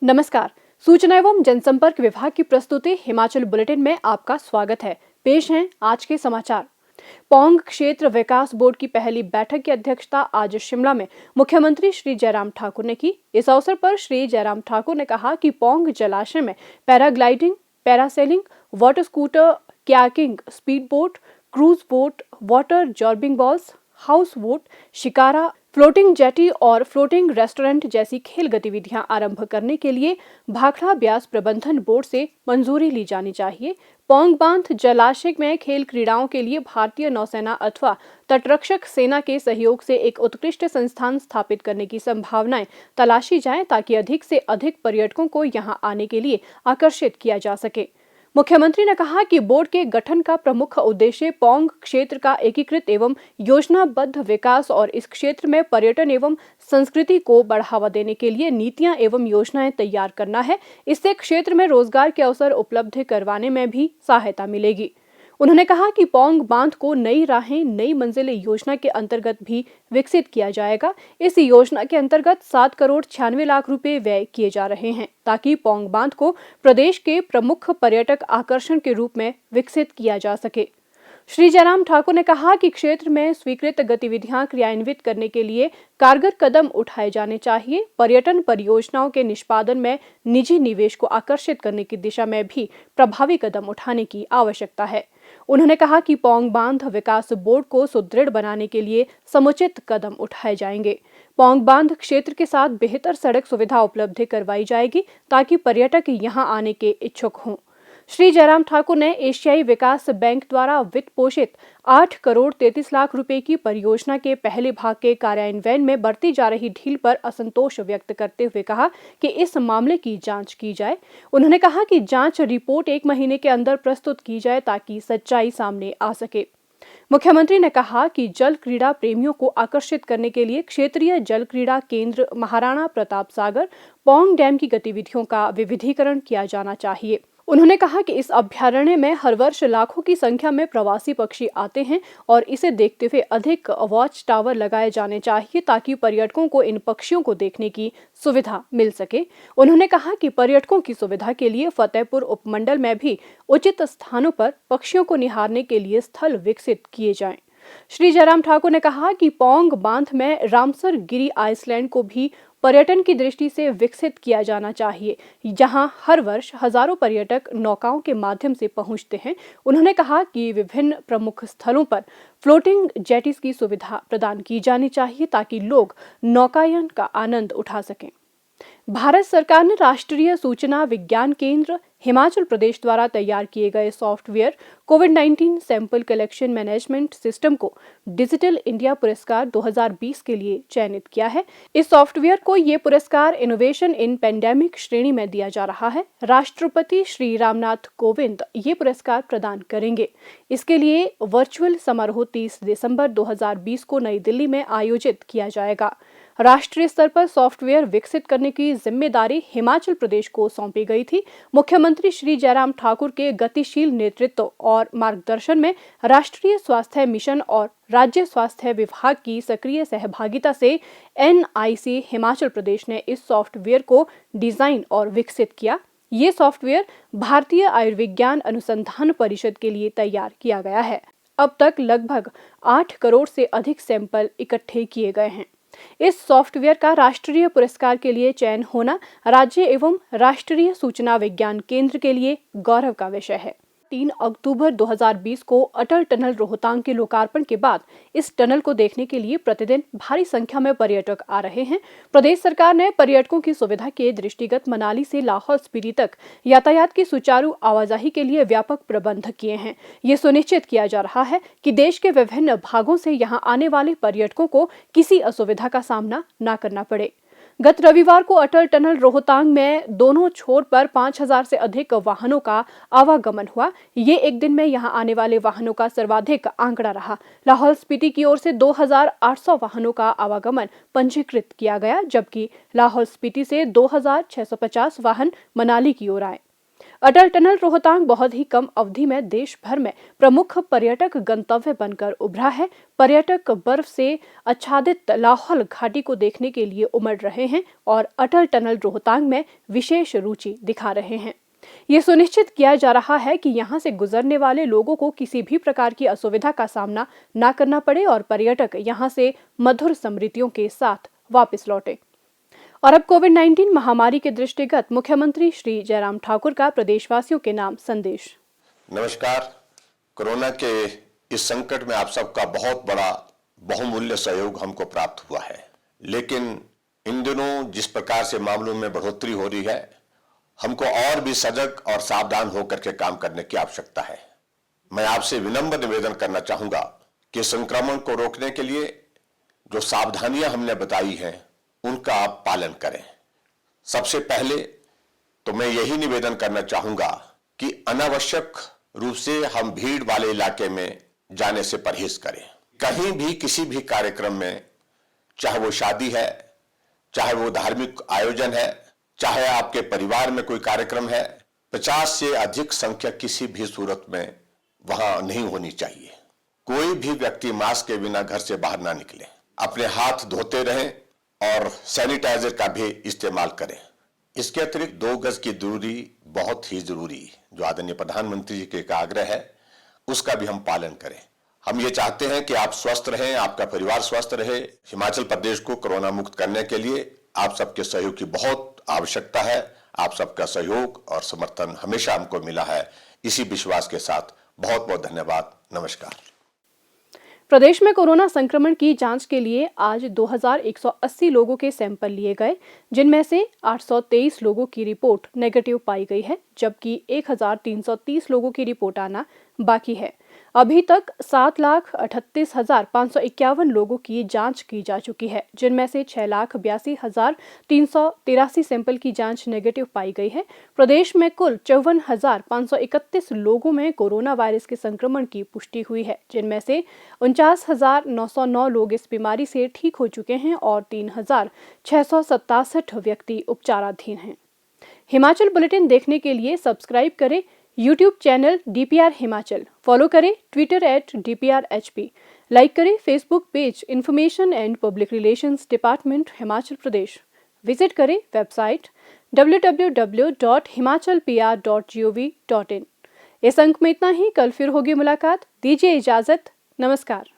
नमस्कार। सूचना एवं जनसंपर्क विभाग की प्रस्तुति हिमाचल बुलेटिन में आपका स्वागत है। पेश हैं आज के समाचार। पौंग क्षेत्र विकास बोर्ड की पहली बैठक की अध्यक्षता आज शिमला में मुख्यमंत्री श्री जयराम ठाकुर ने की। इस अवसर पर श्री जयराम ठाकुर ने कहा कि पौंग जलाशय में paragliding, parasailing, water scooter, kayaking, speed boat, cruise boat, water zorbing balls, house boat, shikara, floating jetty और फ्लोटिंग रेस्टोरेंट जैसी खेल गतिविधियां आरंभ करने के लिए भाखड़ा ब्यास प्रबंधन बोर्ड से मंजूरी ली जानी चाहिए। पौंग बांध जलाशय में खेल क्रीड़ाओं के लिए भारतीय नौसेना अथवा तटरक्षक सेना के सहयोग से एक उत्कृष्ट संस्थान स्थापित करने की संभावनाएं तलाशी जाएं ताकि अधिक से अधिक पर्यटकों को यहां आने के लिए आकर्षित किया जा सके। मुख्यमंत्री ने कहा कि बोर्ड के गठन का प्रमुख उद्देश्य पौंग क्षेत्र का एकीकृत एवं योजनाबद्ध विकास और इस क्षेत्र में पर्यटन एवं संस्कृति को बढ़ावा देने के लिए नीतियां एवं योजनाएं तैयार करना है। इससे क्षेत्र में रोजगार के अवसर उपलब्ध करवाने में भी सहायता मिलेगी। उन्होंने कहा कि पौंग बांध को नई राहें नई मंजिलें योजना के अंतर्गत भी विकसित किया जाएगा। इस योजना के अंतर्गत 7 करोड़ 96 लाख रुपए व्यय किए जा रहे हैं ताकि पौंग बांध को प्रदेश के प्रमुख पर्यटक आकर्षण के रूप में विकसित किया जा सके। श्री जयराम ठाकुर ने कहा कि क्षेत्र में स्वीकृत गतिविधियां क्रियान्वित करने के लिए कारगर कदम उठाए जाने चाहिए। पर्यटन परियोजनाओं के निष्पादन में निजी निवेश को आकर्षित करने की दिशा में भी प्रभावी कदम उठाने की आवश्यकता है। उन्होंने कहा कि पौंग बांध विकास बोर्ड को सुदृढ़ बनाने के लिए समुचित कदम उठाए जाएंगे। पौंग बांध क्षेत्र के साथ बेहतर सड़क सुविधा उपलब्ध करवाई जाएगी ताकि पर्यटक यहां आने के इच्छुक हों। श्री जयराम ठाकुर ने एशियाई विकास बैंक द्वारा वित्त पोषित 8 करोड़ 33 लाख रुपए की परियोजना के पहले भाग के कार्यान्वयन में बरती जा रही ढील पर असंतोष व्यक्त करते हुए कहा कि इस मामले की जांच की जाए। उन्होंने कहा कि जांच रिपोर्ट 1 महीने के अंदर प्रस्तुत की जाए ताकि सच्चाई सामने आ सके। मुख्यमंत्री ने कहा कि जल क्रीड़ा प्रेमियों को आकर्षित करने के लिए क्षेत्रीय जल क्रीड़ा केंद्र महाराणा प्रताप सागर पौंग डैम की गतिविधियों का विविधीकरण किया जाना चाहिए। उन्होंने कहा कि इस अभ्यारण्य में हर वर्ष लाखों की संख्या में प्रवासी पक्षी आते हैं और इसे देखते हुए अधिक वॉच टावर लगाए जाने चाहिए ताकि पर्यटकों को इन पक्षियों को देखने की सुविधा मिल सके। उन्होंने कहा कि पर्यटकों की सुविधा के लिए फतेहपुर उपमंडल में भी उचित स्थानों पर पक्षियों को निहारने के लिए स्थल विकसित किए जाएं। श्री जयराम ठाकुर ने कहा कि पौंग बांध में रामसर गिरी आइसलैंड को भी पर्यटन की दृष्टि से विकसित किया जाना चाहिए, जहां हर वर्ष हजारों पर्यटक नौकाओं के माध्यम से पहुंचते हैं। उन्होंने कहा कि विभिन्न प्रमुख स्थलों पर फ्लोटिंग जेटीज की सुविधा प्रदान की जानी चाहिए ताकि लोग नौकायन का आनंद उठा सकें। भारत सरकार ने राष्ट्रीय सूचना विज्ञान केंद्र हिमाचल प्रदेश द्वारा तैयार किए गए सॉफ्टवेयर कोविड-19 सैंपल कलेक्शन मैनेजमेंट सिस्टम को डिजिटल इंडिया पुरस्कार 2020 के लिए चयनित किया है। इस सॉफ्टवेयर को ये पुरस्कार इनोवेशन इन पेंडेमिक श्रेणी में दिया जा रहा है। राष्ट्रपति श्री रामनाथ कोविंद ये पुरस्कार प्रदान करेंगे। इसके लिए वर्चुअल समारोह 30 दिसंबर 2020 को नई दिल्ली में आयोजित किया जाएगा। राष्ट्रीय स्तर पर सॉफ्टवेयर विकसित करने की जिम्मेदारी हिमाचल प्रदेश को सौंपी गई थी। मुख्यमंत्री श्री जयराम ठाकुर के गतिशील नेतृत्व और मार्गदर्शन में राष्ट्रीय स्वास्थ्य मिशन और राज्य स्वास्थ्य विभाग की सक्रिय सहभागिता से NIC हिमाचल प्रदेश ने इस सॉफ्टवेयर को डिजाइन और विकसित किया। ये सॉफ्टवेयर भारतीय आयुर्विज्ञान अनुसंधान परिषद के लिए तैयार किया गया है। अब तक लगभग 8 करोड़ से अधिक सैंपल इकट्ठे किए गए हैं। इस सॉफ्टवेयर का राष्ट्रीय पुरस्कार के लिए चयन होना राज्य एवं राष्ट्रीय सूचना विज्ञान केंद्र के लिए गौरव का विषय है। 3 अक्टूबर 2020 को अटल टनल रोहतांग के लोकार्पण के बाद इस टनल को देखने के लिए प्रतिदिन भारी संख्या में पर्यटक आ रहे हैं। प्रदेश सरकार ने पर्यटकों की सुविधा के दृष्टिगत मनाली से लाहौल स्पीति तक यातायात की सुचारू आवाजाही के लिए व्यापक प्रबंध किए हैं। ये सुनिश्चित किया जा रहा है कि देश के विभिन्न भागों से यहाँ आने वाले पर्यटकों को किसी असुविधा का सामना न करना पड़े। गत रविवार को अटल टनल रोहतांग में दोनों छोर पर 5000 से अधिक वाहनों का आवागमन हुआ। ये एक दिन में यहां आने वाले वाहनों का सर्वाधिक आंकड़ा रहा। लाहौल स्पीति की ओर से 2800 वाहनों का आवागमन पंजीकृत किया गया, जबकि लाहौल स्पीति से 2650 वाहन मनाली की ओर आए। अटल टनल रोहतांग बहुत ही कम अवधि में देश भर में प्रमुख पर्यटक गंतव्य बनकर उभरा है। पर्यटक बर्फ से आच्छादित लाहौल घाटी को देखने के लिए उमड़ रहे हैं और अटल टनल रोहतांग में विशेष रुचि दिखा रहे हैं। ये सुनिश्चित किया जा रहा है कि यहां से गुजरने वाले लोगों को किसी भी प्रकार की असुविधा का सामना न करना पड़े और पर्यटक यहां से मधुर स्मृतियों के साथ वापस लौटे। और अब कोविड-19 महामारी के दृष्टिगत मुख्यमंत्री श्री जयराम ठाकुर का प्रदेशवासियों के नाम संदेश। नमस्कार। कोरोना के इस संकट में आप सबका बहुत बड़ा बहुमूल्य सहयोग हमको प्राप्त हुआ है, लेकिन इन दिनों जिस प्रकार से मामलों में बढ़ोतरी हो रही है, हमको और भी सजग और सावधान होकर के काम करने की आवश्यकता है। मैं आपसे विनम्र निवेदन करना चाहूंगा कि संक्रमण को रोकने के लिए जो सावधानियां हमने बताई हैं उनका आप पालन करें। सबसे पहले तो मैं यही निवेदन करना चाहूंगा कि अनावश्यक रूप से हम भीड़ वाले इलाके में जाने से परहेज करें। कहीं भी किसी भी कार्यक्रम में, चाहे वो शादी है, चाहे वो धार्मिक आयोजन है, चाहे आपके परिवार में कोई कार्यक्रम है, 50 से अधिक संख्या किसी भी सूरत में वहां नहीं होनी चाहिए। कोई भी व्यक्ति मास्क के बिना घर से बाहर ना निकले। अपने हाथ धोते रहें और सैनिटाइजर का भी इस्तेमाल करें। इसके अतिरिक्त 2 गज की दूरी बहुत ही जरूरी, जो आदरणीय प्रधानमंत्री जी के एक आग्रह है, उसका भी हम पालन करें। हम ये चाहते हैं कि आप स्वस्थ रहें, आपका परिवार स्वस्थ रहे। हिमाचल प्रदेश को कोरोना मुक्त करने के लिए आप सबके सहयोग की बहुत आवश्यकता है। आप सबका सहयोग और समर्थन हमेशा हमको मिला है। इसी विश्वास के साथ बहुत बहुत धन्यवाद। नमस्कार। प्रदेश में कोरोना संक्रमण की जांच के लिए आज 2180 लोगों के सैंपल लिए गए, जिनमें से 823 लोगों की रिपोर्ट नेगेटिव पाई गई है, जबकि 1330 लोगों की रिपोर्ट आना बाकी है। अभी तक 7,38,551 लोगों की जांच की जा चुकी है, जिनमें से 6,82,383 सैंपल की जांच नेगेटिव पाई गई है। प्रदेश में कुल 54,531 लोगों में कोरोना वायरस के संक्रमण की पुष्टि हुई है, जिनमें से 49,909 लोग इस बीमारी से ठीक हो चुके हैं और 3,667 व्यक्ति उपचाराधीन हैं। हिमाचल बुलेटिन देखने के लिए सब्सक्राइब करें YouTube channel DPR Himachal, follow करें ट्विटर @DPRHP, लाइक करें Facebook page information and public relations department Himachal Pradesh, visit करें वेबसाइट www.himachalpr.gov.in। इस अंक में इतना ही। कल फिर होगी मुलाकात। दीजिए इजाजत। नमस्कार।